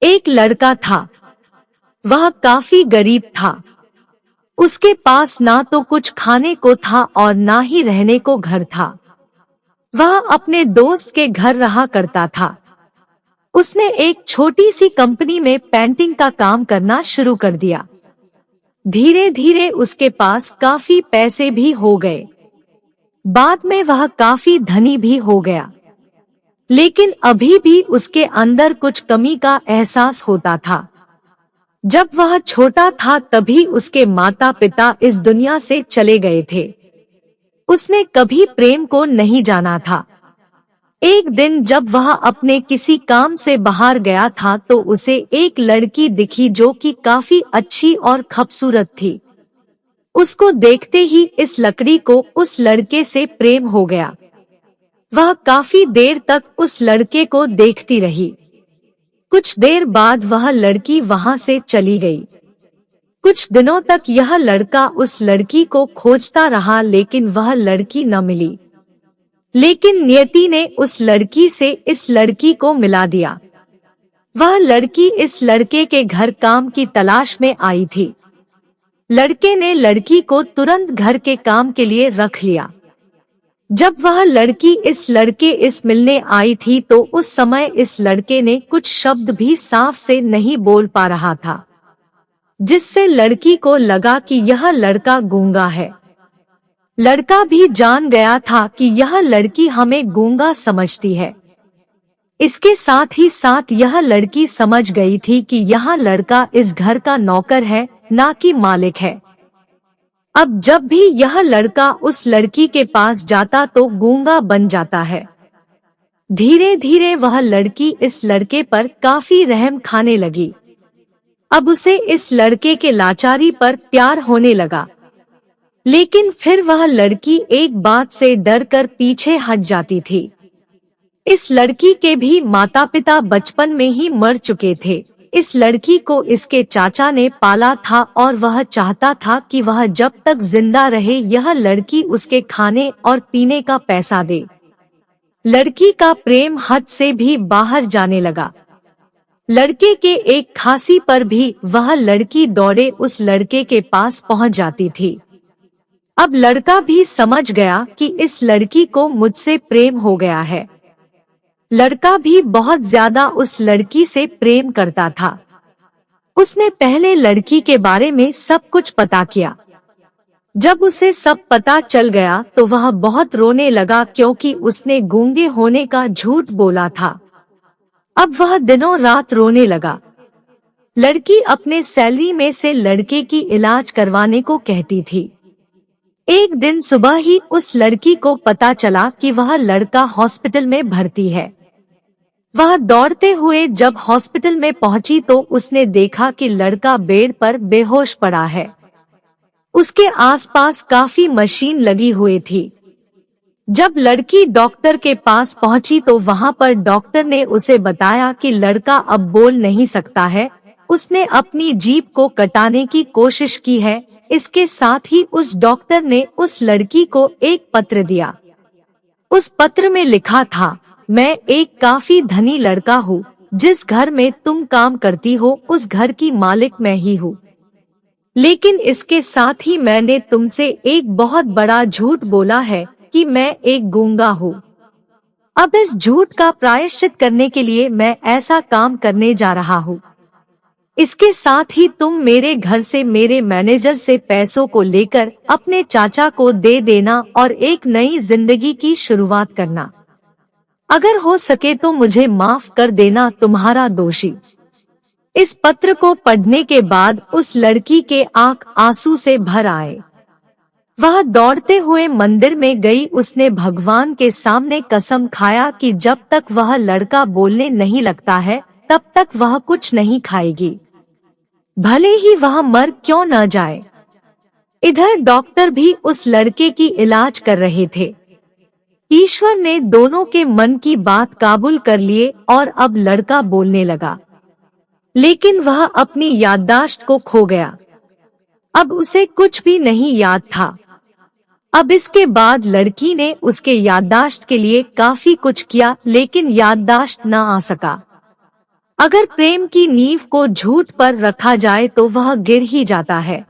एक लड़का था। वह काफी गरीब था। उसके पास ना तो कुछ खाने को था और ना ही रहने को घर था। वह अपने दोस्त के घर रहा करता था। उसने एक छोटी सी कंपनी में पेंटिंग का काम करना शुरू कर दिया। धीरे धीरे उसके पास काफी पैसे भी हो गए। बाद में वह काफी धनी भी हो गया। लेकिन अभी भी उसके अंदर कुछ कमी का एहसास होता था। जब वह छोटा था तभी उसके माता पिता इस दुनिया से चले गए थे। उसने कभी प्रेम को नहीं जाना था। एक दिन जब वह अपने किसी काम से बाहर गया था तो उसे एक लड़की दिखी जो कि काफी अच्छी और खूबसूरत थी। उसको देखते ही इस लड़की को उस लड़के से प्रेम हो गया। वह काफी देर तक उस लड़के को देखती रही। कुछ देर बाद वह लड़की वहां से चली गई। कुछ दिनों तक यह लड़का उस लड़की को खोजता रहा लेकिन वह लड़की न मिली। लेकिन नियति ने उस लड़की से इस लड़की को मिला दिया। वह लड़की इस लड़के के घर काम की तलाश में आई थी। लड़के ने लड़की को तुरंत घर के काम के लिए रख लिया। जब वह लड़की इस लड़के इस मिलने आई थी तो उस समय इस लड़के ने कुछ शब्द भी साफ से नहीं बोल पा रहा था, जिससे लड़की को लगा कि यह लड़का गूंगा है। लड़का भी जान गया था कि यह लड़की हमें गूंगा समझती है। इसके साथ ही साथ यह लड़की समझ गई थी कि यह लड़का इस घर का नौकर है, ना कि मालिक है। अब जब भी यह लड़का उस लड़की के पास जाता तो गूंगा बन जाता है। धीरे धीरे वह लड़की इस लड़के पर काफी रहम खाने लगी। अब उसे इस लड़के के लाचारी पर प्यार होने लगा। लेकिन फिर वह लड़की एक बात से डर कर पीछे हट जाती थी। इस लड़की के भी माता पिता बचपन में ही मर चुके थे। इस लड़की को इसके चाचा ने पाला था और वह चाहता था कि वह जब तक जिंदा रहे यह लड़की उसके खाने और पीने का पैसा दे। लड़की का प्रेम हद से भी बाहर जाने लगा। लड़के के एक खांसी पर भी वह लड़की दौड़े उस लड़के के पास पहुंच जाती थी। अब लड़का भी समझ गया कि इस लड़की को मुझसे प्रेम हो गया है। लड़का भी बहुत ज्यादा उस लड़की से प्रेम करता था। उसने पहले लड़की के बारे में सब कुछ पता किया। जब उसे सब पता चल गया तो वह बहुत रोने लगा क्योंकि उसने गूंगे होने का झूठ बोला था। अब वह दिनों रात रोने लगा। लड़की अपने सैलरी में से लड़के की इलाज करवाने को कहती थी। एक दिन सुबह ही उस लड़की को पता चला कि वह लड़का हॉस्पिटल में भर्ती है। वह दौड़ते हुए जब हॉस्पिटल में पहुंची तो उसने देखा कि लड़का बेड पर बेहोश पड़ा है। उसके आसपास काफी मशीन लगी हुई थी। जब लड़की डॉक्टर के पास पहुंची तो वहां पर डॉक्टर ने उसे बताया कि लड़का अब बोल नहीं सकता है। उसने अपनी जीभ को कटाने की कोशिश की है। इसके साथ ही उस डॉक्टर ने उस लड़की को एक पत्र दिया। उस पत्र में लिखा था, मैं एक काफी धनी लड़का हूँ। जिस घर में तुम काम करती हो उस घर की मालिक मैं ही हूँ। लेकिन इसके साथ ही मैंने तुमसे एक बहुत बड़ा झूठ बोला है कि मैं एक गूंगा हूँ। अब इस झूठ का प्रायश्चित करने के लिए मैं ऐसा काम करने जा रहा हूँ। इसके साथ ही तुम मेरे घर से मेरे मैनेजर से पैसों को लेकर अपने चाचा को दे देना और एक नई जिंदगी की शुरुआत करना। अगर हो सके तो मुझे माफ कर देना, तुम्हारा दोषी। इस पत्र को पढ़ने के बाद उस लड़की के आंख आंसू से भर आए। वह दौड़ते हुए मंदिर में गई। उसने भगवान के सामने कसम खाया कि जब तक वह लड़का बोलने नहीं लगता है तब तक वह कुछ नहीं खाएगी, भले ही वह मर क्यों न जाए। इधर डॉक्टर भी उस लड़के की इलाज कर रहे थे। ईश्वर ने दोनों के मन की बात काबूल कर लिए और अब लड़का बोलने लगा। लेकिन वह अपनी याददाश्त को खो गया। अब उसे कुछ भी नहीं याद था। अब इसके बाद लड़की ने उसके याददाश्त के लिए काफी कुछ किया लेकिन याददाश्त न आ सका। अगर प्रेम की नींव को झूठ पर रखा जाए तो वह गिर ही जाता है।